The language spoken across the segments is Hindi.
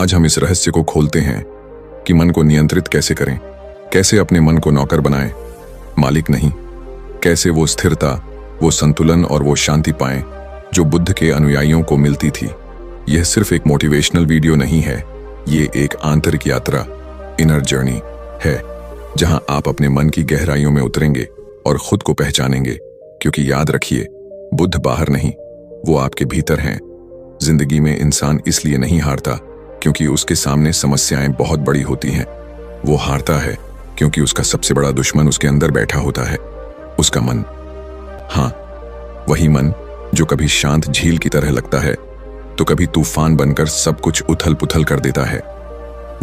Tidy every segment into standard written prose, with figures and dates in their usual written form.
आज हम इस रहस्य को खोलते हैं कि मन को नियंत्रित कैसे करें, कैसे अपने मन को नौकर बनाएं, मालिक नहीं। कैसे वो स्थिरता, वो संतुलन और वो शांति पाएं जो बुद्ध के अनुयायियों को मिलती थी। यह सिर्फ एक मोटिवेशनल वीडियो नहीं है, ये एक आंतरिक यात्रा, इनर जर्नी है, जहां आप अपने मन की गहराइयों में उतरेंगे और खुद को पहचानेंगे। क्योंकि याद रखिए, बुद्ध बाहर नहीं, वो आपके भीतर हैं। जिंदगी में इंसान इसलिए नहीं हारता क्योंकि उसके सामने समस्याएं बहुत बड़ी होती हैं। वो हारता है क्योंकि उसका सबसे बड़ा दुश्मन उसके अंदर बैठा होता है, उसका मन। हाँ, वही मन जो कभी शांत झील की तरह लगता है तो कभी तूफान बनकर सब कुछ उथल पुथल कर देता है।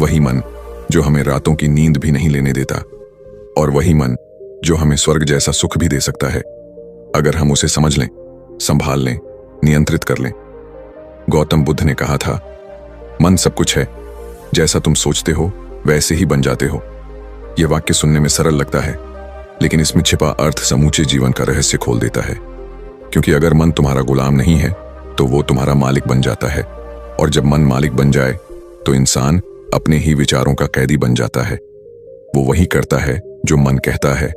वही मन जो हमें रातों की नींद भी नहीं लेने देता, और वही मन जो हमें स्वर्ग जैसा सुख भी दे सकता है अगर हम उसे समझ लें, संभाल लें, नियंत्रित कर लें। गौतम बुद्ध ने कहा था, मन सब कुछ है, जैसा तुम सोचते हो वैसे ही बन जाते हो। यह वाक्य सुनने में सरल लगता है, लेकिन इसमें छिपा अर्थ समूचे जीवन का रहस्य खोल देता है। क्योंकि अगर मन तुम्हारा गुलाम नहीं है तो वो तुम्हारा मालिक बन जाता है, और जब मन मालिक बन जाए तो इंसान अपने ही विचारों का कैदी बन जाता है। वो वही करता है जो मन कहता है,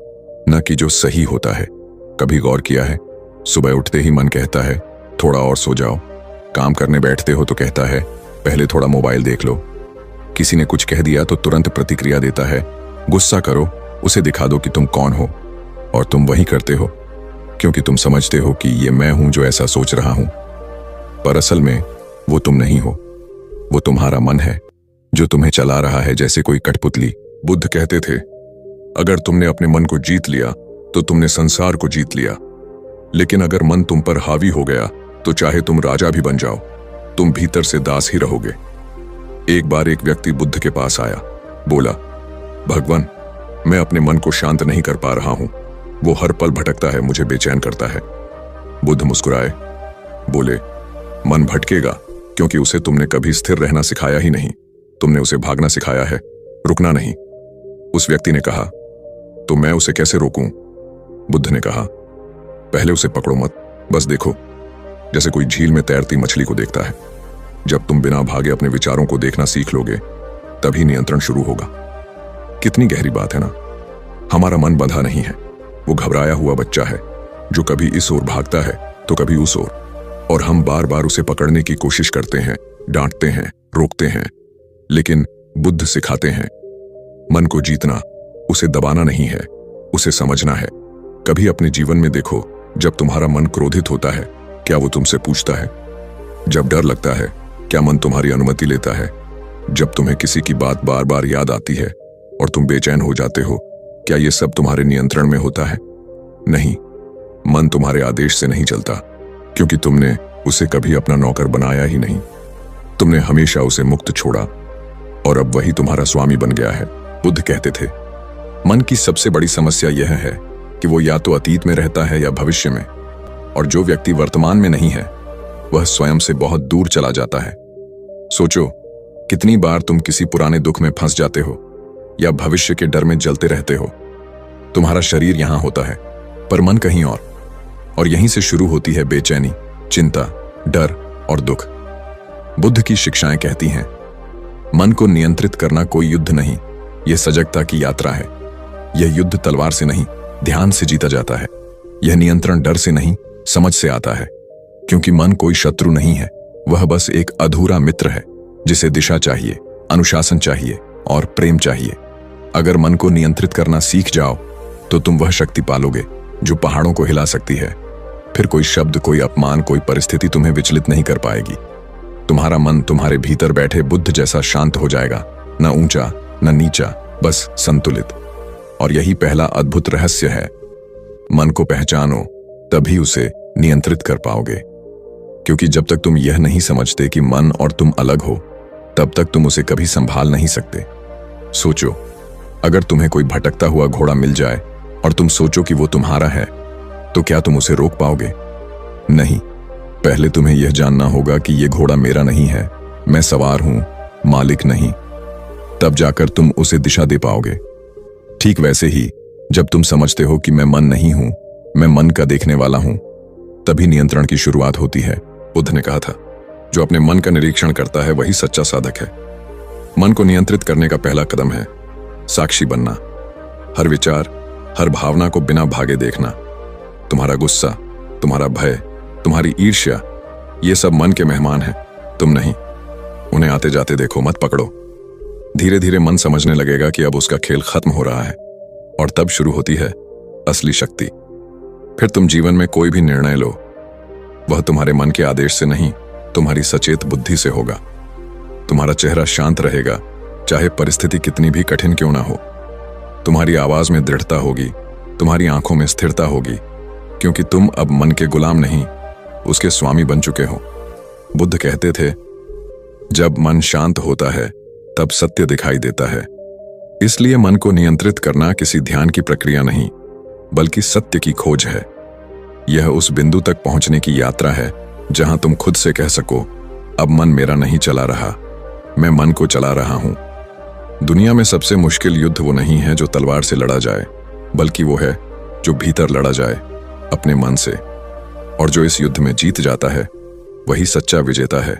न कि जो सही होता है। कभी गौर किया है, सुबह उठते ही मन कहता है थोड़ा और सो जाओ। काम करने बैठते हो तो कहता है पहले थोड़ा मोबाइल देख लो। किसी ने कुछ कह दिया तो तुरंत प्रतिक्रिया देता है, गुस्सा करो, उसे दिखा दो कि तुम कौन हो। और तुम वही करते हो क्योंकि तुम समझते हो कि ये मैं हूं जो ऐसा सोच रहा हूं। पर असल में वो तुम नहीं हो, वो तुम्हारा मन है जो तुम्हें चला रहा है जैसे कोई कठपुतली। बुद्ध कहते थे, अगर तुमने अपने मन को जीत लिया तो तुमने संसार को जीत लिया। लेकिन अगर मन तुम पर हावी हो गया तो चाहे तुम राजा भी बन जाओ, तुम भीतर से दास ही रहोगे। एक बार एक व्यक्ति बुद्ध के पास आया, बोला, भगवान, मैं अपने मन को शांत नहीं कर पा रहा हूं, वो हर पल भटकता है, मुझे बेचैन करता है। बुद्ध मुस्कुराए, बोले, मन भटकेगा क्योंकि उसे तुमने कभी स्थिर रहना सिखाया ही नहीं। तुमने उसे भागना सिखाया है, रुकना नहीं। उस व्यक्ति ने कहा, तो मैं उसे कैसे रोकूं? बुद्ध ने कहा, पहले उसे पकड़ो मत, बस देखो, जैसे कोई झील में तैरती मछली को देखता है। जब तुम बिना भागे अपने विचारों को देखना सीख लोगे, तभी नियंत्रण शुरू होगा। कितनी गहरी बात है ना। हमारा मन बंधा नहीं है, वो घबराया हुआ बच्चा है जो कभी इस ओर भागता है तो कभी उस ओर, और हम बार बार उसे पकड़ने की कोशिश करते हैं, डांटते हैं, रोकते हैं। लेकिन बुद्ध सिखाते हैं, मन को जीतना उसे दबाना नहीं है, उसे समझना है। कभी अपने जीवन में देखो, जब तुम्हारा मन क्रोधित होता है, क्या वो तुमसे पूछता है? जब डर लगता है, क्या मन तुम्हारी अनुमति लेता है? जब तुम्हें किसी की बात बार बार याद आती है और तुम बेचैन हो जाते हो, क्या ये सब तुम्हारे नियंत्रण में होता है? नहीं, मन तुम्हारे आदेश से नहीं चलता, क्योंकि तुमने उसे कभी अपना नौकर बनाया ही नहीं। तुमने हमेशा उसे मुक्त छोड़ा, और अब वही तुम्हारा स्वामी बन गया है। बुद्ध कहते थे, मन की सबसे बड़ी समस्या यह है कि वो या तो अतीत में रहता है या भविष्य में, और जो व्यक्ति वर्तमान में नहीं है वह स्वयं से बहुत दूर चला जाता है। सोचो, कितनी बार तुम किसी पुराने दुख में फंस जाते हो या भविष्य के डर में जलते रहते हो। तुम्हारा शरीर यहां होता है पर मन कहीं और यहीं से शुरू होती है बेचैनी, चिंता, डर और दुख। बुद्ध की शिक्षाएं कहती हैं, मन को नियंत्रित करना कोई युद्ध नहीं, यह सजगता की यात्रा है। यह युद्ध तलवार से नहीं, ध्यान से जीता जाता है। यह नियंत्रण डर से नहीं, समझ से आता है। क्योंकि मन कोई शत्रु नहीं है, वह बस एक अधूरा मित्र है जिसे दिशा चाहिए, अनुशासन चाहिए और प्रेम चाहिए। अगर मन को नियंत्रित करना सीख जाओ तो तुम वह शक्ति पालोगे जो पहाड़ों को हिला सकती है। फिर कोई शब्द, कोई अपमान, कोई परिस्थिति तुम्हें विचलित नहीं कर पाएगी। तुम्हारा मन तुम्हारे भीतर बैठे बुद्ध जैसा शांत हो जाएगा, न ऊंचा न नीचा, बस संतुलित। और यही पहला अद्भुत रहस्य है। मन को पहचानो, तभी उसे नियंत्रित कर पाओगे। क्योंकि जब तक तुम यह नहीं समझते कि मन और तुम अलग हो, तब तक तुम उसे कभी संभाल नहीं सकते। सोचो, अगर तुम्हें कोई भटकता हुआ घोड़ा मिल जाए और तुम सोचो कि वो तुम्हारा है, तो क्या तुम उसे रोक पाओगे? नहीं। पहले तुम्हें यह जानना होगा कि यह घोड़ा मेरा नहीं है, मैं सवार हूं, मालिक नहीं। तब जाकर तुम उसे दिशा दे पाओगे। ठीक वैसे ही, जब तुम समझते हो कि मैं मन नहीं हूं, मैं मन का देखने वाला हूं, तभी नियंत्रण की शुरुआत होती है। बुद्ध ने कहा था, जो अपने मन का निरीक्षण करता है वही सच्चा साधक है। मन को नियंत्रित करने का पहला कदम है साक्षी बनना। हर विचार, हर भावना को बिना भागे देखना। तुम्हारा गुस्सा, तुम्हारा भय, तुम्हारी ईर्ष्या, ये सब मन के मेहमान हैं, तुम नहीं। उन्हें आते जाते देखो, मत पकड़ो। धीरे धीरे मन समझने लगेगा कि अब उसका खेल खत्म हो रहा है, और तब शुरू होती है असली शक्ति। फिर तुम जीवन में कोई भी निर्णय लो, वह तुम्हारे मन के आदेश से नहीं, तुम्हारी सचेत बुद्धि से होगा। तुम्हारा चेहरा शांत रहेगा, चाहे परिस्थिति कितनी भी कठिन क्यों ना हो। तुम्हारी आवाज में दृढ़ता होगी, तुम्हारी आंखों में स्थिरता होगी, क्योंकि तुम अब मन के गुलाम नहीं, उसके स्वामी बन चुके हो। बुद्ध कहते थे, जब मन शांत होता है तब सत्य दिखाई देता है। इसलिए मन को नियंत्रित करना किसी ध्यान की प्रक्रिया नहीं, बल्कि सत्य की खोज है। यह उस बिंदु तक पहुंचने की यात्रा है जहां तुम खुद से कह सको, अब मन मेरा नहीं चला रहा, मैं मन को चला रहा हूं। दुनिया में सबसे मुश्किल युद्ध वो नहीं है जो तलवार से लड़ा जाए, बल्कि वो है जो भीतर लड़ा जाए, अपने मन से। और जो इस युद्ध में जीत जाता है वही सच्चा विजेता है,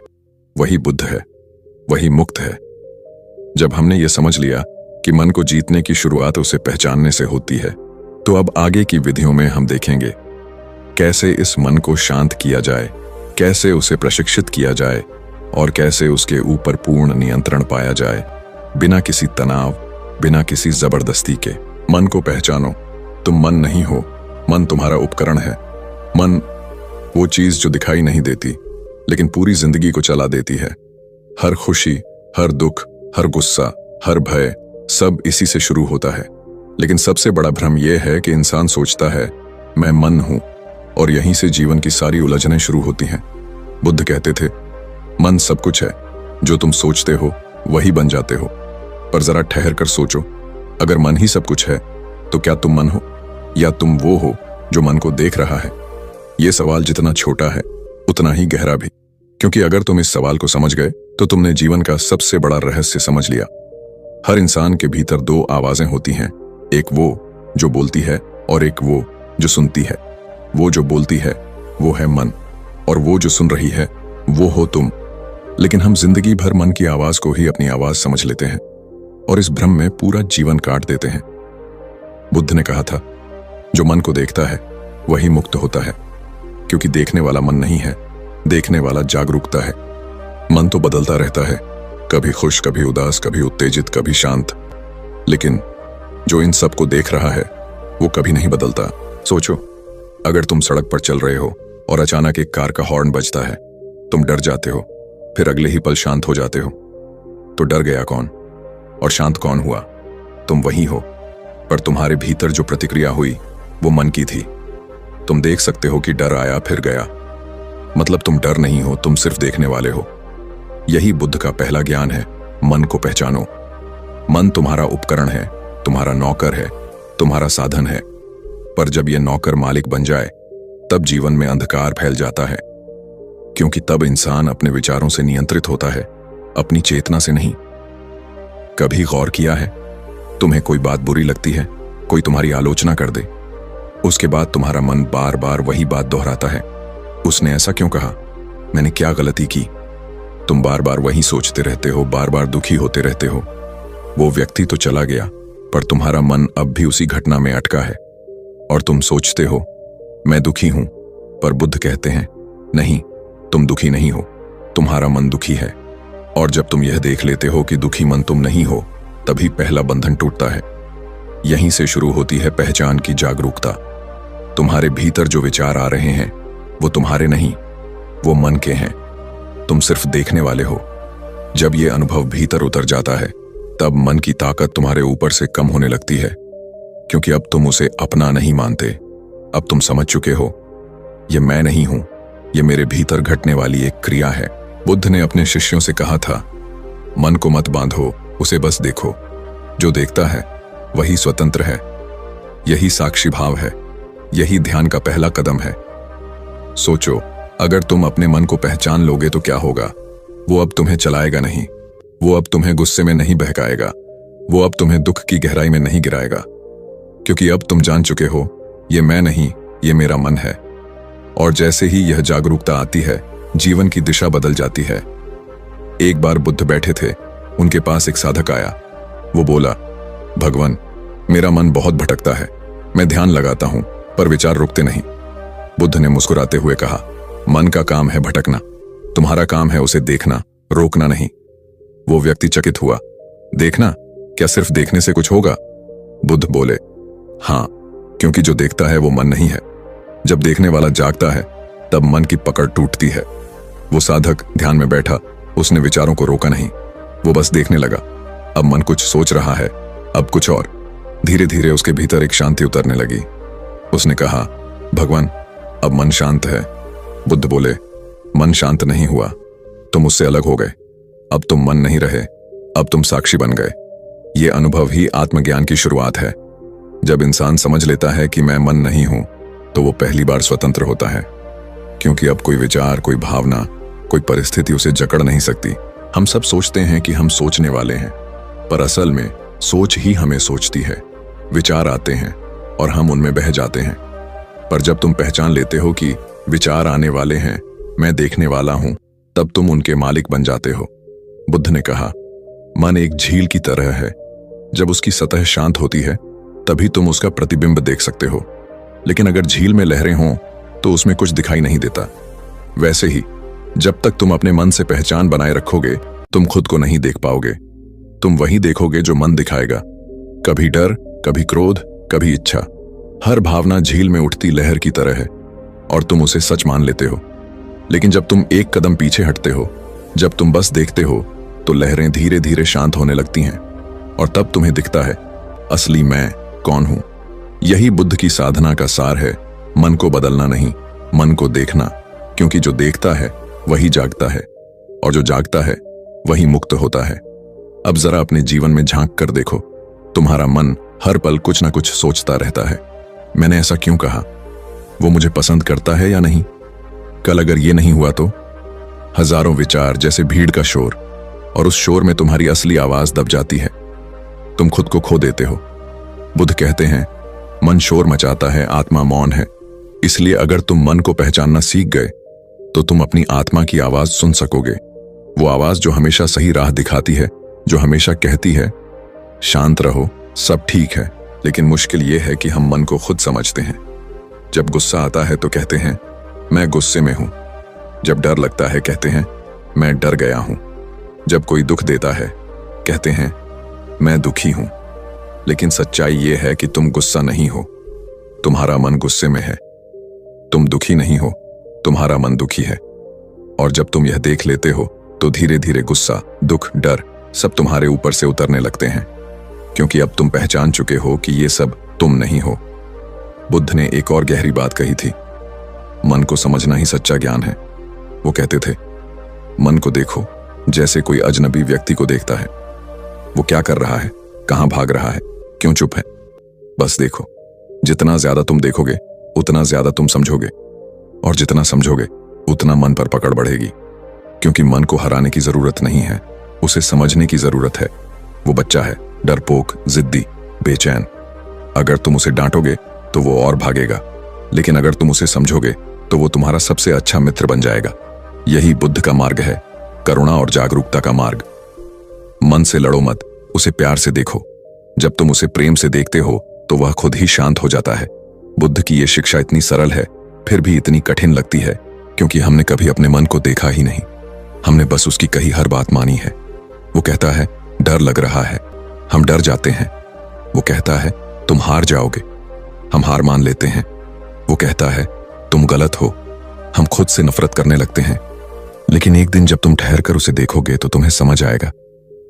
वही बुद्ध है, वही मुक्त है। जब हमने ये समझ लिया कि मन को जीतने की शुरुआत उसे पहचानने से होती है, तो अब आगे की विधियों में हम देखेंगे कैसे इस मन को शांत किया जाए, कैसे उसे प्रशिक्षित किया जाए, और कैसे उसके ऊपर पूर्ण नियंत्रण पाया जाए, बिना किसी तनाव, बिना किसी जबरदस्ती के। मन को पहचानो, तुम मन नहीं हो, मन तुम्हारा उपकरण है। मन वो चीज जो दिखाई नहीं देती, लेकिन पूरी जिंदगी को चला देती है। हर खुशी, हर दुख, हर गुस्सा, हर भय, सब इसी से शुरू होता है। लेकिन सबसे बड़ा भ्रम यह है कि इंसान सोचता है मैं मन हूं, और यहीं से जीवन की सारी उलझनें शुरू होती हैं। बुद्ध कहते थे, मन सब कुछ है, जो तुम सोचते हो वही बन जाते हो। पर जरा ठहर कर सोचो, अगर मन ही सब कुछ है तो क्या तुम मन हो, या तुम वो हो जो मन को देख रहा है? यह सवाल जितना छोटा है उतना ही गहरा भी, क्योंकि अगर तुम इस सवाल को समझ गए तो तुमने जीवन का सबसे बड़ा रहस्य समझ लिया। हर इंसान के भीतर दो आवाजें होती हैं, एक वो जो बोलती है और एक वो जो सुनती है। वो जो बोलती है वो है मन, और वो जो सुन रही है वो हो तुम। लेकिन हम जिंदगी भर मन की आवाज को ही अपनी आवाज समझ लेते हैं, और इस भ्रम में पूरा जीवन काट देते हैं। बुद्ध ने कहा था, जो मन को देखता है वही मुक्त होता है, क्योंकि देखने वाला मन नहीं है, देखने वाला जागरूकता है। मन तो बदलता रहता है, कभी खुश, कभी उदास, कभी उत्तेजित, कभी शांत, लेकिन जो इन सब को देख रहा है वो कभी नहीं बदलता। सोचो, अगर तुम सड़क पर चल रहे हो और अचानक एक कार का हॉर्न बजता है, तुम डर जाते हो, फिर अगले ही पल शांत हो जाते हो। तो डर गया कौन और शांत कौन हुआ? तुम वही हो, पर तुम्हारे भीतर जो प्रतिक्रिया हुई वो मन की थी। तुम देख सकते हो कि डर आया फिर गया, मतलब तुम डर नहीं हो, तुम सिर्फ देखने वाले हो। यही बुद्ध का पहला ज्ञान है, मन को पहचानो। मन तुम्हारा उपकरण है, तुम्हारा नौकर है, तुम्हारा साधन है। पर जब यह नौकर मालिक बन जाए तब जीवन में अंधकार फैल जाता है, क्योंकि तब इंसान अपने विचारों से नियंत्रित होता है, अपनी चेतना से नहीं। कभी गौर किया है, तुम्हें कोई बात बुरी लगती है, कोई तुम्हारी आलोचना कर दे, उसके बाद तुम्हारा मन बार बार वही बात दोहराता है, उसने ऐसा क्यों कहा, मैंने क्या गलती की? तुम बार बार वही सोचते रहते हो, बार बार दुखी होते रहते हो। वो व्यक्ति तो चला गया, पर तुम्हारा मन अब भी उसी घटना में अटका है, और तुम सोचते हो मैं दुखी हूं। पर बुद्ध कहते हैं, नहीं, तुम दुखी नहीं हो, तुम्हारा मन दुखी है। और जब तुम यह देख लेते हो कि दुखी मन तुम नहीं हो, तभी पहला बंधन टूटता है। यहीं से शुरू होती है पहचान की जागरूकता। तुम्हारे भीतर जो विचार आ रहे हैं वो तुम्हारे नहीं, वो मन के हैं, तुम सिर्फ देखने वाले हो। जब ये अनुभव भीतर उतर जाता है तब मन की ताकत तुम्हारे ऊपर से कम होने लगती है, क्योंकि अब तुम उसे अपना नहीं मानते। अब तुम समझ चुके हो, ये मैं नहीं हूं, ये मेरे भीतर घटने वाली एक क्रिया है। बुद्ध ने अपने शिष्यों से कहा था, मन को मत बांधो, उसे बस देखो। जो देखता है वही स्वतंत्र है। यही साक्षी भाव है, यही ध्यान का पहला कदम है। सोचो, अगर तुम अपने मन को पहचान लोगे तो क्या होगा? वो अब तुम्हें चलाएगा नहीं, वो अब तुम्हें गुस्से में नहीं बहकाएगा, वो अब तुम्हें दुख की गहराई में नहीं गिराएगा, क्योंकि अब तुम जान चुके हो, ये मैं नहीं, ये मेरा मन है। और जैसे ही यह जागरूकता आती है, जीवन की दिशा बदल जाती है। एक बार बुद्ध बैठे थे उनके पास एक साधक आया। वो बोला, भगवान, मेरा मन बहुत भटकता है। मैं ध्यान लगाता हूं पर विचार रुकते नहीं। बुद्ध ने मुस्कुराते हुए कहा, मन का काम है भटकना, तुम्हारा काम है उसे देखना, रोकना नहीं। वो व्यक्ति चकित हुआ। देखना? क्या सिर्फ देखने से कुछ होगा? बुद्ध बोले, हां, क्योंकि जो देखता है वो मन नहीं है। जब देखने वाला जागता है तब मन की पकड़ टूटती है। वो साधक ध्यान में बैठा, उसने विचारों को रोका नहीं, वो बस देखने लगा। अब मन कुछ सोच रहा है, अब कुछ और। धीरे धीरे उसके भीतर एक शांति उतरने लगी। उसने कहा, भगवान, अब मन शांत है। बुद्ध बोले, मन शांत नहीं हुआ, तुम उससे अलग हो गए। अब तुम मन नहीं रहे, अब तुम साक्षी बन गए। ये अनुभव ही आत्मज्ञान की शुरुआत है। जब इंसान समझ लेता है कि मैं मन नहीं हूं, तो वो पहली बार स्वतंत्र होता है, क्योंकि अब कोई विचार, कोई भावना, कोई परिस्थिति उसे जकड़ नहीं सकती। हम सब सोचते हैं कि हम सोचने वाले हैं, पर असल में सोच ही हमें सोचती है। विचार आते हैं और हम उनमें बह जाते हैं। पर जब तुम पहचान लेते हो कि विचार आने वाले हैं, मैं देखने वाला हूं, तब तुम उनके मालिक बन जाते हो। बुद्ध ने कहा, मन एक झील की तरह है। जब उसकी सतह शांत होती है तभी तुम उसका प्रतिबिंब देख सकते हो, लेकिन अगर झील में लहरें हों तो उसमें कुछ दिखाई नहीं देता। वैसे ही जब तक तुम अपने मन से पहचान बनाए रखोगे, तुम खुद को नहीं देख पाओगे। तुम वही देखोगे जो मन दिखाएगा। कभी डर, कभी क्रोध, कभी इच्छा। हर भावना झील में उठती लहर की तरह है और तुम उसे सच मान लेते हो। लेकिन जब तुम एक कदम पीछे हटते हो, जब तुम बस देखते हो, तो लहरें धीरे धीरे शांत होने लगती हैं और तब तुम्हें दिखता है असली मैं कौन हूं। यही बुद्ध की साधना का सार है। मन को बदलना नहीं, मन को देखना, क्योंकि जो देखता है वही जागता है और जो जागता है वही मुक्त होता है। अब जरा अपने जीवन में झांक कर देखो, तुम्हारा मन हर पल कुछ ना कुछ सोचता रहता है। मैंने ऐसा क्यों कहा? वो मुझे पसंद करता है या नहीं? कल अगर ये नहीं हुआ तो? हजारों विचार जैसे भीड़ का शोर, और उस शोर में तुम्हारी असली आवाज दब जाती है। तुम खुद को खो देते हो। बुद्ध कहते हैं, मन शोर मचाता है, आत्मा मौन है। इसलिए अगर तुम मन को पहचानना सीख गए तो तुम अपनी आत्मा की आवाज सुन सकोगे। वो आवाज जो हमेशा सही राह दिखाती है, जो हमेशा कहती है, शांत रहो, सब ठीक है। लेकिन मुश्किल ये है कि हम मन को खुद समझते हैं। जब गुस्सा आता है तो कहते हैं, मैं गुस्से में हूं। जब डर लगता है कहते हैं, मैं डर गया हूं। जब कोई दुख देता है कहते हैं, मैं दुखी हूं। लेकिन सच्चाई ये है कि तुम गुस्सा नहीं हो, तुम्हारा मन गुस्से में है। तुम दुखी नहीं हो, तुम्हारा मन दुखी है। और जब तुम यह देख लेते हो तो धीरे धीरे गुस्सा, दुख, डर सब तुम्हारे ऊपर से उतरने लगते हैं, क्योंकि अब तुम पहचान चुके हो कि ये सब तुम नहीं हो। बुद्ध ने एक और गहरी बात कही थी, मन को समझना ही सच्चा ज्ञान है। वो कहते थे, मन को देखो जैसे कोई अजनबी व्यक्ति को देखता है। वो क्या कर रहा है, कहां भाग रहा है, क्यों चुप है, बस देखो। जितना ज्यादा तुम देखोगे उतना ज्यादा तुम समझोगे, और जितना समझोगे उतना मन पर पकड़ बढ़ेगी। क्योंकि मन को हराने की जरूरत नहीं है, उसे समझने की जरूरत है। वो बच्चा है, डरपोक, जिद्दी, बेचैन। अगर तुम उसे डांटोगे तो वो और भागेगा, लेकिन अगर तुम उसे समझोगे तो वो तुम्हारा सबसे अच्छा मित्र बन जाएगा। यही बुद्ध का मार्ग है, करुणा और जागरूकता का मार्ग। मन से लड़ो मत, उसे प्यार से देखो। जब तुम उसे प्रेम से देखते हो तो वह खुद ही शांत हो जाता है। बुद्ध की यह शिक्षा इतनी सरल है, फिर भी इतनी कठिन लगती है, क्योंकि हमने कभी अपने मन को देखा ही नहीं। हमने बस उसकी कही हर बात मानी है। वो कहता है, डर लग रहा है, हम डर जाते हैं। वो कहता है, तुम हार जाओगे, हम हार मान लेते हैं। वो कहता है, तुम गलत हो, हम खुद से नफरत करने लगते हैं। लेकिन एक दिन जब तुम ठहर कर उसे देखोगे तो तुम्हें समझ आएगा,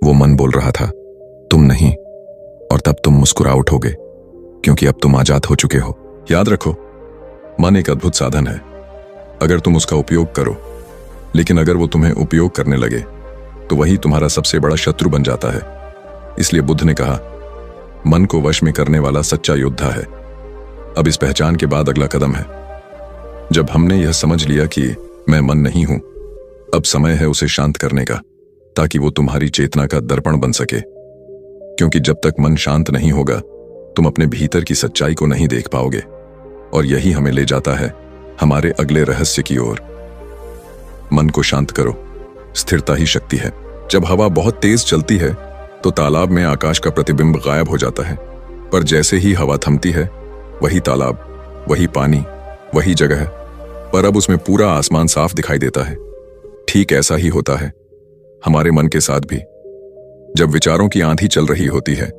वो मन बोल रहा था, तुम नहीं। और तब तुम मुस्कुरा उठोगे, क्योंकि अब तुम आजाद हो चुके हो। याद रखो, मन एक अद्भुत साधन है अगर तुम उसका उपयोग करो, लेकिन अगर वो तुम्हें उपयोग करने लगे तो वही तुम्हारा सबसे बड़ा शत्रु बन जाता है। इसलिए बुद्ध ने कहा, मन को वश में करने वाला सच्चा योद्धा है। अब इस पहचान के बाद अगला कदम है, जब हमने यह समझ लिया कि मैं मन नहीं हूं, अब समय है उसे शांत करने का, ताकि वो तुम्हारी चेतना का दर्पण बन सके। क्योंकि जब तक मन शांत नहीं होगा तुम अपने भीतर की सच्चाई को नहीं देख पाओगे, और यही हमें ले जाता है हमारे अगले रहस्य की ओर। मन को शांत करो, स्थिरता ही शक्ति है। जब हवा बहुत तेज चलती है तो तालाब में आकाश का प्रतिबिंब गायब हो जाता है, पर जैसे ही हवा थमती है, वही तालाब, वही पानी, वही जगह, पर अब उसमें पूरा आसमान साफ दिखाई देता है। ठीक ऐसा ही होता है हमारे मन के साथ भी। जब विचारों की आंधी चल रही होती है,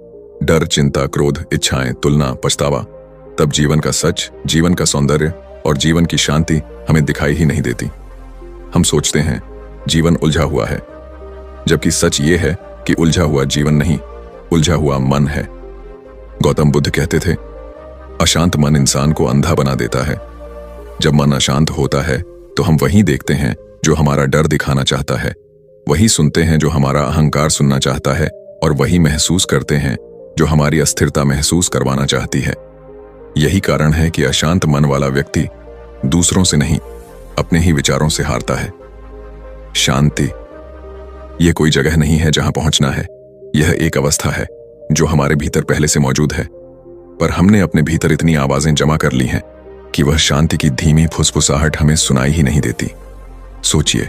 डर, चिंता, क्रोध, इच्छाएं, तुलना, पछतावा, तब जीवन का सच, जीवन का सौंदर्य और जीवन की शांति हमें दिखाई ही नहीं देती। हम सोचते हैं जीवन उलझा हुआ है, जबकि सच ये है कि उलझा हुआ जीवन नहीं, उलझा हुआ मन है। गौतम बुद्ध कहते थे, अशांत मन इंसान को अंधा बना देता है। जब मन अशांत होता है तो हम वही देखते हैं जो हमारा डर दिखाना चाहता है, वही सुनते हैं जो हमारा अहंकार सुनना चाहता है, और वही महसूस करते हैं जो हमारी अस्थिरता महसूस करवाना चाहती है। यही कारण है कि अशांत मन वाला व्यक्ति दूसरों से नहीं, अपने ही विचारों से हारता है। शांति ये कोई जगह नहीं है जहां पहुंचना है, यह एक अवस्था है जो हमारे भीतर पहले से मौजूद है, पर हमने अपने भीतर इतनी आवाजें जमा कर ली हैं कि वह शांति की धीमी फुसफुसाहट हमें सुनाई ही नहीं देती। सोचिए,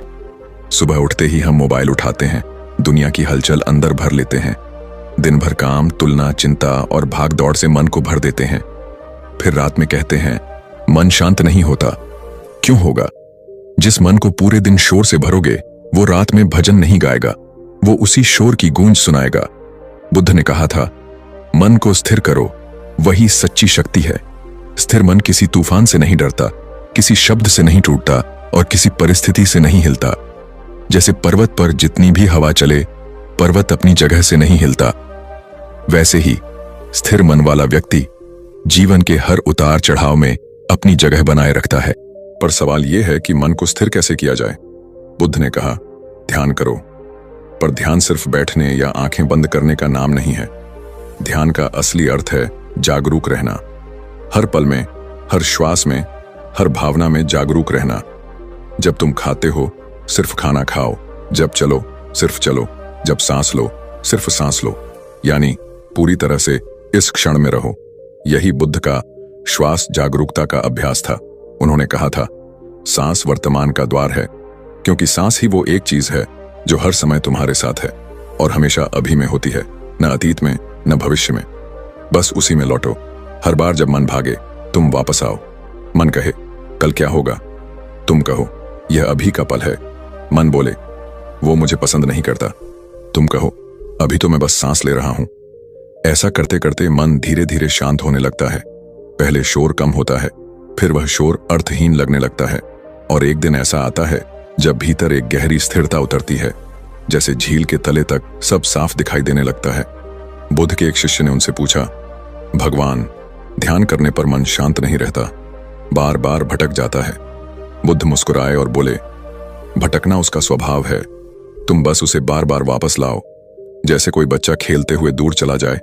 सुबह उठते ही हम मोबाइल उठाते हैं, दुनिया की हलचल अंदर भर लेते हैं, दिन भर काम, तुलना, चिंता और भाग दौड़ से मन को भर देते हैं। फिर रात में कहते हैं मन शांत नहीं होता। क्यों होगा? जिस मन को पूरे दिन शोर से भरोगे वो रात में भजन नहीं गाएगा, वो उसी शोर की गूंज सुनाएगा। बुद्ध ने कहा था, मन को स्थिर करो, वही सच्ची शक्ति है। स्थिर मन किसी तूफान से नहीं डरता, किसी शब्द से नहीं टूटता और किसी परिस्थिति से नहीं हिलता। जैसे पर्वत पर जितनी भी हवा चले, पर्वत अपनी जगह से नहीं हिलता, वैसे ही स्थिर मन वाला व्यक्ति जीवन के हर उतार चढ़ाव में अपनी जगह बनाए रखता है। पर सवाल यह है कि मन को स्थिर कैसे किया जाए? बुद्ध ने कहा, ध्यान करो। पर ध्यान सिर्फ बैठने या आंखें बंद करने का नाम नहीं है। ध्यान का असली अर्थ है जागरूक रहना। हर पल में, हर श्वास में, हर भावना में जागरूक रहना। जब तुम खाते हो सिर्फ खाना खाओ, जब चलो सिर्फ चलो, जब सांस लो सिर्फ सांस लो, यानी पूरी तरह से इस क्षण में रहो। यही बुद्ध का श्वास जागरूकता का अभ्यास था। उन्होंने कहा था, सांस वर्तमान का द्वार है, क्योंकि सांस ही वो एक चीज है जो हर समय तुम्हारे साथ है और हमेशा अभी में होती है, न अतीत में न भविष्य में। बस उसी में लौटो। हर बार जब मन भागे तुम वापस आओ। मन कहे कल क्या होगा, तुम कहो यह अभी का पल है। मन बोले वो मुझे पसंद नहीं करता, तुम कहो अभी तो मैं बस सांस ले रहा हूं। ऐसा करते करते मन धीरे धीरे शांत होने लगता है। पहले शोर कम होता है, फिर वह शोर अर्थहीन लगने लगता है, और एक दिन ऐसा आता है जब भीतर एक गहरी स्थिरता उतरती है, जैसे झील के तले तक सब साफ दिखाई देने लगता है। बुद्ध के एक शिष्य ने उनसे पूछा, भगवान, ध्यान करने पर मन शांत नहीं रहता, बार बार भटक जाता है। बुद्ध मुस्कुराए और बोले, भटकना उसका स्वभाव है, तुम बस उसे बार बार वापस लाओ। जैसे कोई बच्चा खेलते हुए दूर चला जाए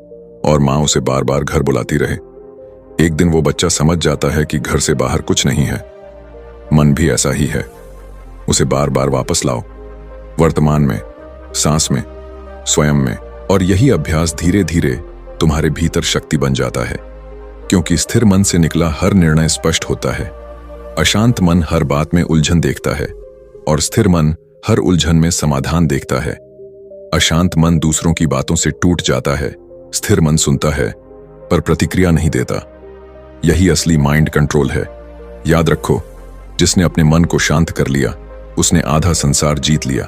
और माँ उसे बार बार घर बुलाती रहे। एक दिन वो बच्चा समझ जाता है कि घर से बाहर कुछ नहीं है। मन भी ऐसा ही है, उसे बार बार वापस लाओ, वर्तमान में, सांस में, स्वयं में। और यही अभ्यास धीरे धीरे तुम्हारे भीतर शक्ति बन जाता है, क्योंकि स्थिर मन से निकला हर निर्णय स्पष्ट होता है। अशांत मन हर बात में उलझन देखता है और स्थिर मन हर उलझन में समाधान देखता है। अशांत मन दूसरों की बातों से टूट जाता है, स्थिर मन सुनता है पर प्रतिक्रिया नहीं देता। यही असली माइंड कंट्रोल है। याद रखो, जिसने अपने मन को शांत कर लिया उसने आधा संसार जीत लिया,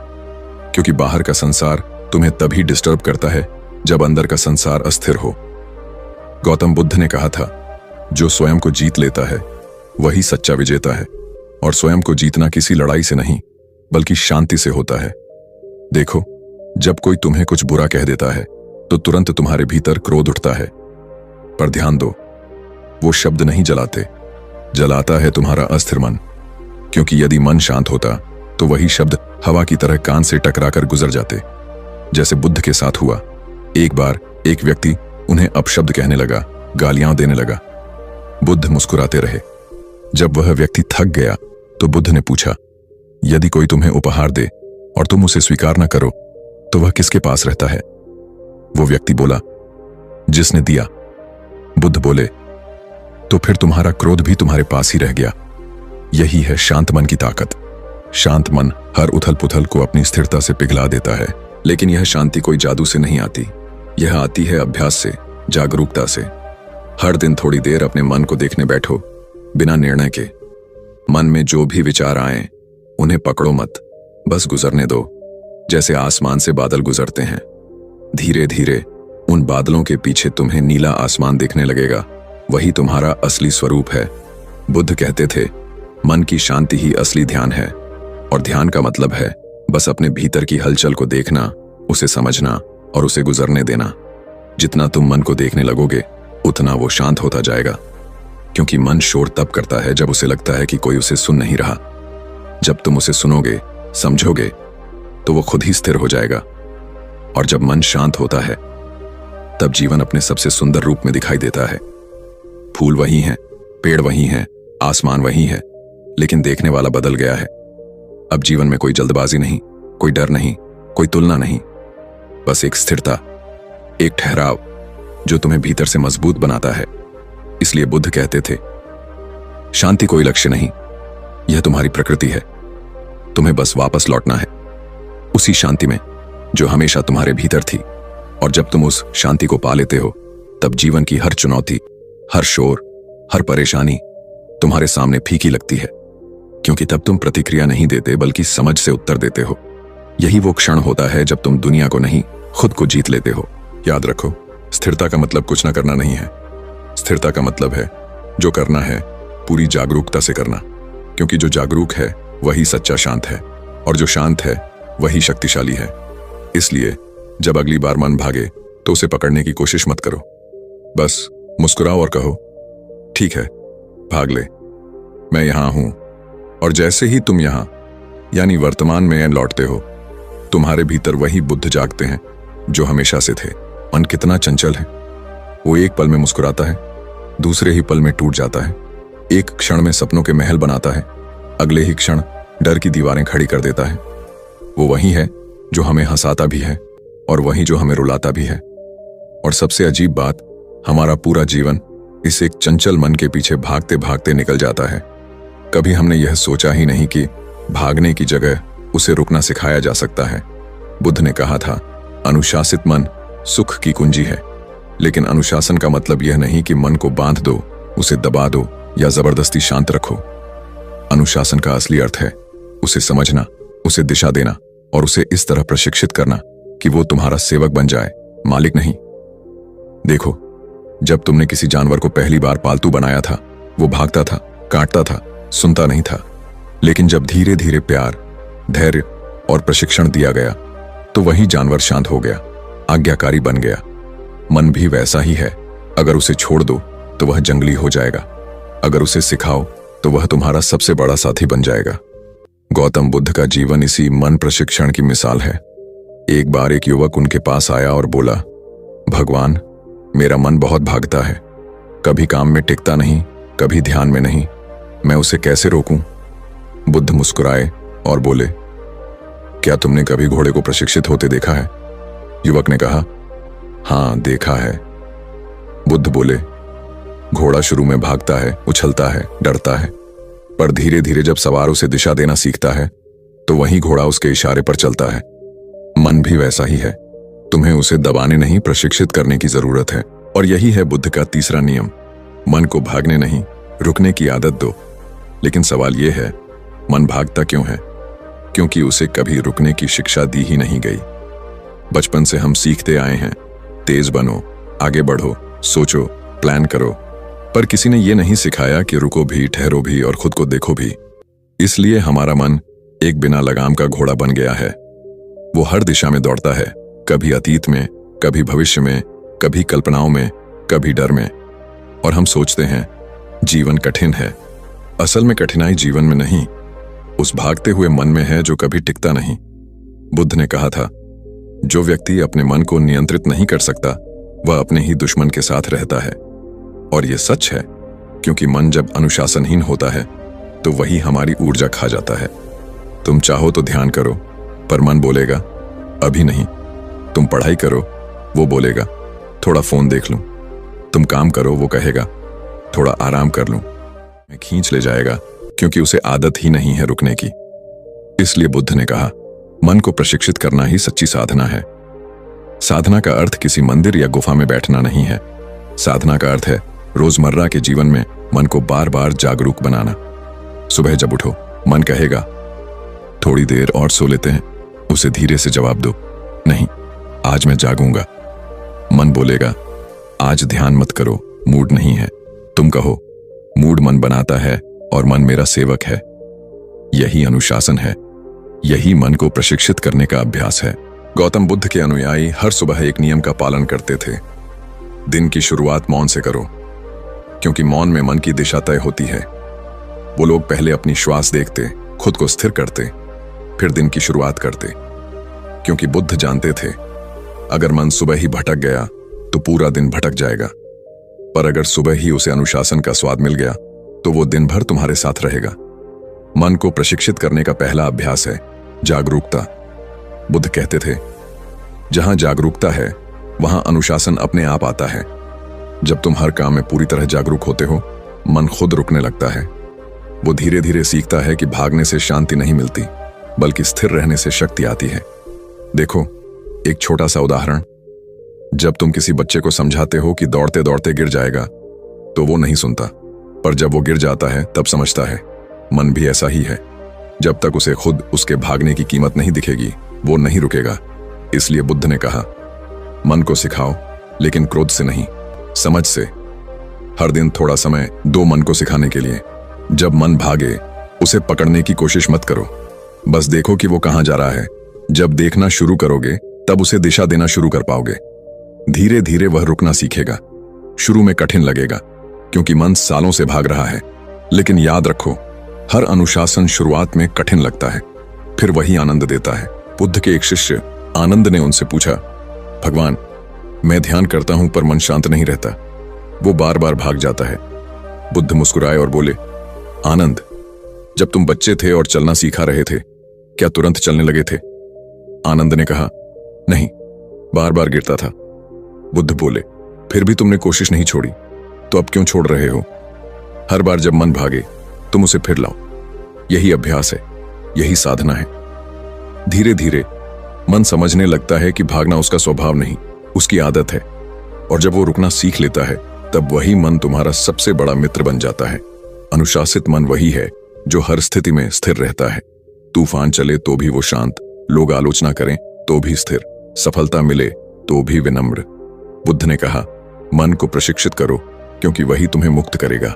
क्योंकि बाहर का संसार तुम्हें तभी डिस्टर्ब करता है जब अंदर का संसार अस्थिर हो। गौतम बुद्ध ने कहा था, जो स्वयं को जीत लेता है वही सच्चा विजेता है, और स्वयं को जीतना किसी लड़ाई से नहीं बल्कि शांति से होता है। देखो, जब कोई तुम्हें कुछ बुरा कह देता है तो तुरंत तुम्हारे भीतर क्रोध उठता है, पर ध्यान दो, वो शब्द नहीं जलाते, जलाता है तुम्हारा अस्थिर मन। क्योंकि यदि मन शांत होता तो वही शब्द हवा की तरह कान से टकराकर गुजर जाते, जैसे बुद्ध के साथ हुआ। एक बार एक व्यक्ति उन्हें अपशब्द कहने लगा, गालियां देने लगा। बुद्ध मुस्कुराते रहे। जब वह व्यक्ति थक गया तो बुद्ध ने पूछा, यदि कोई तुम्हें उपहार दे और तुम उसे स्वीकार न करो तो वह किसके पास रहता है? वो व्यक्ति बोला, जिसने दिया। बुद्ध बोले, तो फिर तुम्हारा क्रोध भी तुम्हारे पास ही रह गया। यही है शांत मन की ताकत। शांत मन हर उथल पुथल को अपनी स्थिरता से पिघला देता है लेकिन यह शांति कोई जादू से नहीं आती, यह आती है अभ्यास से, जागरूकता से। हर दिन थोड़ी देर अपने मन को देखने बैठो, बिना निर्णय के। मन में जो भी विचार आए उन्हें पकड़ो मत, बस गुजरने दो, जैसे आसमान से बादल गुजरते हैं। धीरे धीरे उन बादलों के पीछे तुम्हें नीला आसमान दिखने लगेगा, वही तुम्हारा असली स्वरूप है। बुद्ध कहते थे, मन की शांति ही असली ध्यान है, और ध्यान का मतलब है बस अपने भीतर की हलचल को देखना, उसे समझना और उसे गुजरने देना। जितना तुम मन को देखने लगोगे उतना वो शांत होता जाएगा, क्योंकि मन शोर तब करता है जब उसे लगता है कि कोई उसे सुन नहीं रहा। जब तुम उसे सुनोगे, समझोगे, तो वो खुद ही स्थिर हो जाएगा। और जब मन शांत होता है तब जीवन अपने सबसे सुंदर रूप में दिखाई देता है। फूल वही हैं, पेड़ वही हैं, आसमान वही है, लेकिन देखने वाला बदल गया है। अब जीवन में कोई जल्दबाजी नहीं, कोई डर नहीं, कोई तुलना नहीं, बस एक स्थिरता, एक ठहराव जो तुम्हें भीतर से मजबूत बनाता है। इसलिए बुद्ध कहते थे, शांति कोई लक्ष्य नहीं, यह तुम्हारी प्रकृति है। तुम्हें बस वापस लौटना है उसी शांति में जो हमेशा तुम्हारे भीतर थी। और जब तुम उस शांति को पा लेते हो, तब जीवन की हर चुनौती, हर शोर, हर परेशानी तुम्हारे सामने फीकी लगती है, क्योंकि तब तुम प्रतिक्रिया नहीं देते बल्कि समझ से उत्तर देते हो। यही वो क्षण होता है जब तुम दुनिया को नहीं, खुद को जीत लेते हो। याद रखो, स्थिरता का मतलब कुछ ना करना नहीं है। स्थिरता का मतलब है जो करना है पूरी जागरूकता से करना, क्योंकि जो जागरूक है वही सच्चा शांत है, और जो शांत है वही शक्तिशाली है। इसलिए जब अगली बार मन भागे तो उसे पकड़ने की कोशिश मत करो, बस मुस्कुराओ और कहो, ठीक है, भाग ले, मैं यहां हूं। और जैसे ही तुम यहां यानी वर्तमान में लौटते हो, तुम्हारे भीतर वही बुद्ध जागते हैं जो हमेशा से थे। मन कितना चंचल है, वो एक पल में मुस्कुराता है, दूसरे ही पल में टूट जाता है। एक क्षण में सपनों के महल बनाता है, अगले ही क्षण डर की दीवारें खड़ी कर देता है। वो वही है जो हमें हंसाता भी है और वही जो हमें रुलाता भी है। और सबसे अजीब बात, हमारा पूरा जीवन इस एक चंचल मन के पीछे भागते भागते निकल जाता है। कभी हमने यह सोचा ही नहीं कि भागने की जगह उसे रुकना सिखाया जा सकता है। बुद्ध ने कहा था, अनुशासित मन सुख की कुंजी है। लेकिन अनुशासन का मतलब यह नहीं कि मन को बांध दो, उसे दबा दो या जबरदस्ती शांत रखो। अनुशासन का असली अर्थ है उसे समझना, उसे दिशा देना और उसे इस तरह प्रशिक्षित करना कि वो तुम्हारा सेवक बन जाए, मालिक नहीं। देखो, जब तुमने किसी जानवर को पहली बार पालतू बनाया था, वो भागता था, काटता था, सुनता नहीं था। लेकिन जब धीरे धीरे प्यार, धैर्य और प्रशिक्षण दिया गया, तो वही जानवर शांत हो गया, आज्ञाकारी बन गया। मन भी वैसा ही है, अगर उसे छोड़ दो तो वह जंगली हो जाएगा, अगर उसे सिखाओ तो वह तुम्हारा सबसे बड़ा साथी बन जाएगा। गौतम बुद्ध का जीवन इसी मन प्रशिक्षण की मिसाल है। एक बार एक युवक उनके पास आया और बोला, भगवान, मेरा मन बहुत भागता है, कभी काम में टिकता नहीं, कभी ध्यान में नहीं, मैं उसे कैसे रोकूं? बुद्ध मुस्कुराए और बोले, क्या तुमने कभी घोड़े को प्रशिक्षित होते देखा है? युवक ने कहा, हाँ, देखा है। बुद्ध बोले, घोड़ा शुरू में भागता है, उछलता है, डरता है, पर धीरे धीरे जब सवार उसे दिशा देना सीखता है तो वही घोड़ा उसके इशारे पर चलता है। मन भी वैसा ही है, तुम्हें उसे दबाने नहीं, प्रशिक्षित करने की जरूरत है। और यही है बुद्ध का तीसरा नियम, मन को भागने नहीं, रुकने की आदत दो। लेकिन सवाल यह है, मन भागता क्यों है? क्योंकि उसे कभी रुकने की शिक्षा दी ही नहीं गई। बचपन से हम सीखते आए हैं, तेज बनो, आगे बढ़ो, सोचो, प्लान करो, पर किसी ने यह नहीं सिखाया कि रुको भी, ठहरो भी और खुद को देखो भी। इसलिए हमारा मन एक बिना लगाम का घोड़ा बन गया है। वो हर दिशा में दौड़ता है, कभी अतीत में, कभी भविष्य में, कभी कल्पनाओं में, कभी डर में। और हम सोचते हैं जीवन कठिन है। असल में कठिनाई जीवन में नहीं, उस भागते हुए मन में है जो कभी टिकता नहीं। बुद्ध ने कहा था, जो व्यक्ति अपने मन को नियंत्रित नहीं कर सकता वह अपने ही दुश्मन के साथ रहता है। और यह सच है, क्योंकि मन जब अनुशासनहीन होता है तो वही हमारी ऊर्जा खा जाता है। तुम चाहो तो ध्यान करो, पर मन बोलेगा अभी नहीं। तुम पढ़ाई करो, वो बोलेगा थोड़ा फोन देख लूं। तुम काम करो, वो कहेगा थोड़ा आराम कर लूं। मैं खींच ले जाएगा, क्योंकि उसे आदत ही नहीं है रुकने की। इसलिए बुद्ध ने कहा, मन को प्रशिक्षित करना ही सच्ची साधना है। साधना का अर्थ किसी मंदिर या गुफा में बैठना नहीं है। साधना का अर्थ है रोजमर्रा के जीवन में मन को बार बार जागरूक बनाना। सुबह जब उठो, मन कहेगा थोड़ी देर और सो लेते हैं, उसे धीरे से जवाब दो, नहीं, आज मैं जागूंगा। मन बोलेगा आज ध्यान मत करो, मूड नहीं है। तुम कहो मूड मन बनाता है और मन मेरा सेवक है। यही अनुशासन है, यही मन को प्रशिक्षित करने का अभ्यास है। गौतम बुद्ध के अनुयायी हर सुबह एक नियम का पालन करते थे। दिन की शुरुआत मौन से करो, क्योंकि मौन में मन की दिशा तय होती है। वो लोग पहले अपनी श्वास देखते, खुद को स्थिर करते, फिर दिन की शुरुआत करते, क्योंकि बुद्ध जानते थे अगर मन सुबह ही भटक गया तो पूरा दिन भटक जाएगा, पर अगर सुबह ही उसे अनुशासन का स्वाद मिल गया तो वो दिन भर तुम्हारे साथ रहेगा। मन को प्रशिक्षित करने का पहला अभ्यास है जागरूकता। बुद्ध कहते थे जहां जागरूकता है वहां अनुशासन अपने आप आता है। जब तुम हर काम में पूरी तरह जागरूक होते हो, मन खुद रुकने लगता है। वो धीरे धीरे सीखता है कि भागने से शांति नहीं मिलती, बल्कि स्थिर रहने से शक्ति आती है। देखो एक छोटा सा उदाहरण, जब तुम किसी बच्चे को समझाते हो कि दौड़ते दौड़ते गिर जाएगा तो वो नहीं सुनता, पर जब वो गिर जाता है तब समझता है। मन भी ऐसा ही है, जब तक उसे खुद उसके भागने की कीमत नहीं दिखेगी वो नहीं रुकेगा। इसलिए बुद्ध ने कहा मन को सिखाओ, लेकिन क्रोध से नहीं, समझ से। हर दिन थोड़ा समय दो मन को सिखाने के लिए। जब मन भागे उसे पकड़ने की कोशिश मत करो, बस देखो कि वो कहां जा रहा है। जब देखना शुरू करोगे तब उसे दिशा देना शुरू कर पाओगे। धीरे धीरे वह रुकना सीखेगा। शुरू में कठिन लगेगा क्योंकि मन सालों से भाग रहा है, लेकिन याद रखो हर अनुशासन शुरुआत में कठिन लगता है, फिर वही आनंद देता है। बुद्ध के एक शिष्य आनंद ने उनसे पूछा, भगवान मैं ध्यान करता हूं पर मन शांत नहीं रहता, वो बार बार भाग जाता है। बुद्ध मुस्कुराए और बोले, आनंद जब तुम बच्चे थे और चलना सीखा रहे थे क्या तुरंत चलने लगे थे? आनंद ने कहा, नहीं, बार बार गिरता था। बुद्ध बोले, फिर भी तुमने कोशिश नहीं छोड़ी, तो अब क्यों छोड़ रहे हो? हर बार जब मन भागे तुम उसे फिर लाओ। यही अभ्यास है, यही साधना है। धीरे धीरे मन समझने लगता है कि भागना उसका स्वभाव नहीं, उसकी आदत है, और जब वो रुकना सीख लेता है तब वही मन तुम्हारा सबसे बड़ा मित्र बन जाता है। अनुशासित मन वही है जो हर स्थिति में स्थिर रहता है। तूफान चले तो भी वो शांत, लोग आलोचना करें तो भी स्थिर, सफलता मिले तो भी विनम्र। बुद्ध ने कहा मन को प्रशिक्षित करो, क्योंकि वही तुम्हें मुक्त करेगा।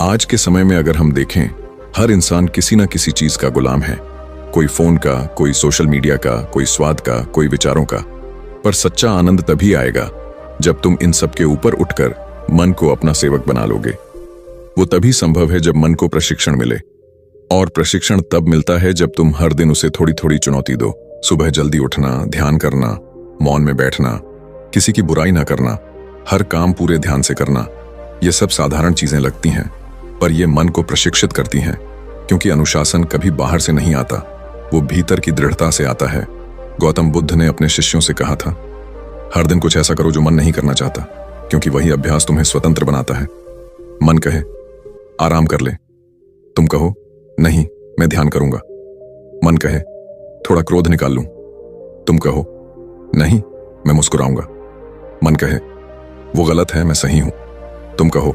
आज के समय में अगर हम देखें, हर इंसान किसी न किसी चीज का गुलाम है। कोई फोन का, कोई सोशल मीडिया का, कोई स्वाद का, कोई विचारों का। पर सच्चा आनंद तभी आएगा जब तुम इन सब के ऊपर उठकर मन को अपना सेवक बना लोगे। वो तभी संभव है जब मन को प्रशिक्षण मिले, और प्रशिक्षण तब मिलता है जब तुम हर दिन उसे थोड़ी थोड़ी चुनौती दो। सुबह जल्दी उठना, ध्यान करना, मौन में बैठना, किसी की बुराई ना करना, हर काम पूरे ध्यान से करना। ये सब साधारण चीजें लगती हैं, पर ये मन को प्रशिक्षित करती हैं, क्योंकि अनुशासन कभी बाहर से नहीं आता, वो भीतर की दृढ़ता से आता है। गौतम बुद्ध ने अपने शिष्यों से कहा था, हर दिन कुछ ऐसा करो जो मन नहीं करना चाहता, क्योंकि वही अभ्यास तुम्हें स्वतंत्र बनाता है। मन कहे आराम कर ले, तुम कहो नहीं, मैं ध्यान करूंगा। मन कहे थोड़ा क्रोध निकाल लूं, तुम कहो नहीं, मैं मुस्कुराऊंगा। मन कहे वो गलत है, मैं सही हूं, तुम कहो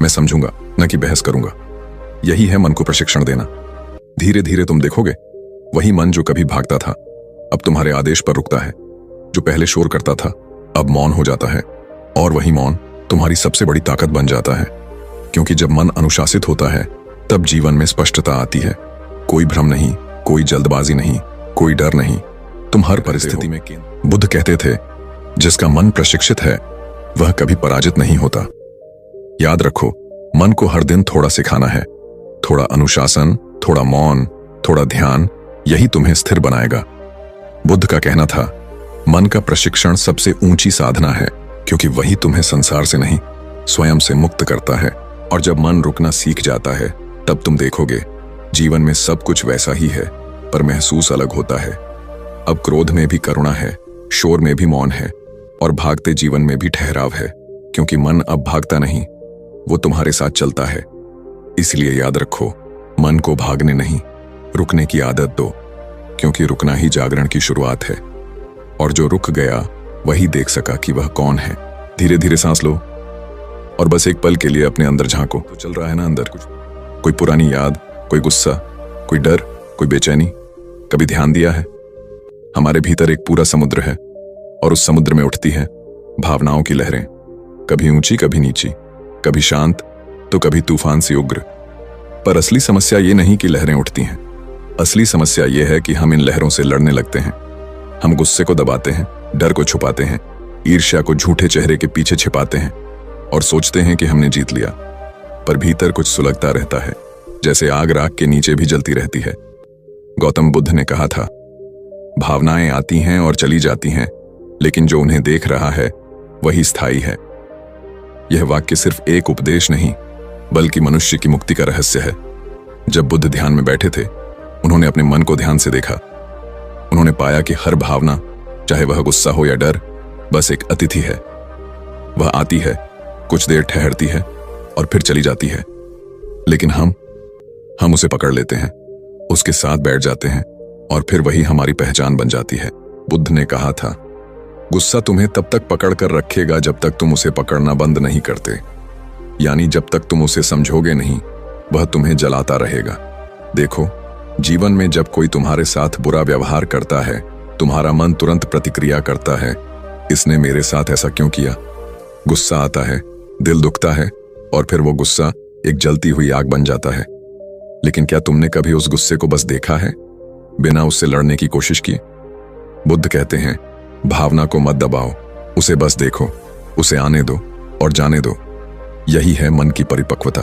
मैं समझूंगा, न कि बहस करूंगा। यही है मन को प्रशिक्षण देना। धीरे धीरे तुम देखोगे वही मन जो कभी भागता था अब तुम्हारे आदेश पर रुकता है, जो पहले शोर करता था अब मौन हो जाता है, और वही मौन तुम्हारी सबसे बड़ी ताकत बन जाता है। क्योंकि जब मन अनुशासित होता है तब जीवन में स्पष्टता आती है। कोई भ्रम नहीं, कोई जल्दबाजी नहीं, कोई डर नहीं, तुम हर परिस्थिति में बुद्ध कहते थे जिसका मन प्रशिक्षित है वह कभी पराजित नहीं होता। याद रखो मन को हर दिन थोड़ा सिखाना है। थोड़ा अनुशासन, थोड़ा मौन, थोड़ा ध्यान, यही तुम्हें स्थिर बनाएगा। बुद्ध का कहना था मन का प्रशिक्षण सबसे ऊंची साधना है, क्योंकि वही तुम्हें संसार से नहीं स्वयं से मुक्त करता है। और जब मन रुकना सीख जाता है तब तुम देखोगे जीवन में सब कुछ वैसा ही है, पर महसूस अलग होता है। अब क्रोध में भी करुणा है, शोर में भी मौन है, और भागते जीवन में भी ठहराव है, क्योंकि मन अब भागता नहीं, वो तुम्हारे साथ चलता है। इसलिए याद रखो मन को भागने नहीं, रुकने की आदत दो। क्योंकि रुकना ही जागरण की शुरुआत है। और जो रुक गया वही देख सका कि वह कौन है। धीरे धीरे सांस लो और बस एक पल के लिए अपने अंदर झांको। तो चल रहा है ना अंदर कुछ, कोई पुरानी याद, कोई गुस्सा, कोई डर, कोई बेचैनी। कभी ध्यान दिया है हमारे भीतर एक पूरा समुद्र है और उस समुद्र में उठती है भावनाओं की लहरें, कभी ऊंची कभी नीची, कभी शांत तो कभी तूफान सी उग्र। पर असली समस्या ये नहीं कि लहरें उठती हैं, असली समस्या ये है कि हम इन लहरों से लड़ने लगते हैं। हम गुस्से को दबाते हैं, डर को छुपाते हैं, ईर्ष्या को झूठे चेहरे के पीछे छिपाते हैं और सोचते हैं कि हमने जीत लिया। पर भीतर कुछ सुलगता रहता है, जैसे आग राख के नीचे भी जलती रहती है। गौतम बुद्ध ने कहा था, भावनाएं आती हैं और चली जाती हैं, लेकिन जो उन्हें देख रहा है वही स्थायी है। यह वाक्य सिर्फ एक उपदेश नहीं बल्कि मनुष्य की मुक्ति का रहस्य है। जब बुद्ध ध्यान में बैठे थे, उन्होंने अपने मन को ध्यान से देखा। उन्होंने पाया कि हर भावना, चाहे वह गुस्सा हो या डर, बस एक अतिथि है। वह आती है, कुछ देर ठहरती है और फिर चली जाती है। लेकिन हम उसे पकड़ लेते हैं, उसके साथ बैठ जाते हैं और फिर वही हमारी पहचान बन जाती है। बुद्ध ने कहा था, गुस्सा तुम्हें तब तक पकड़ कर रखेगा जब तक तुम उसे पकड़ना बंद नहीं करते। यानी जब तक तुम उसे समझोगे नहीं, वह तुम्हें जलाता रहेगा। देखो, जीवन में जब कोई तुम्हारे साथ बुरा व्यवहार करता है, तुम्हारा मन तुरंत प्रतिक्रिया करता है, इसने मेरे साथ ऐसा क्यों किया। गुस्सा आता है, दिल दुखता है और फिर वो गुस्सा एक जलती हुई आग बन जाता है। लेकिन क्या तुमने कभी उस गुस्से को बस देखा है, बिना उससे लड़ने की कोशिश की? बुद्ध कहते हैं, भावना को मत दबाओ, उसे बस देखो, उसे आने दो और जाने दो। यही है मन की परिपक्वता।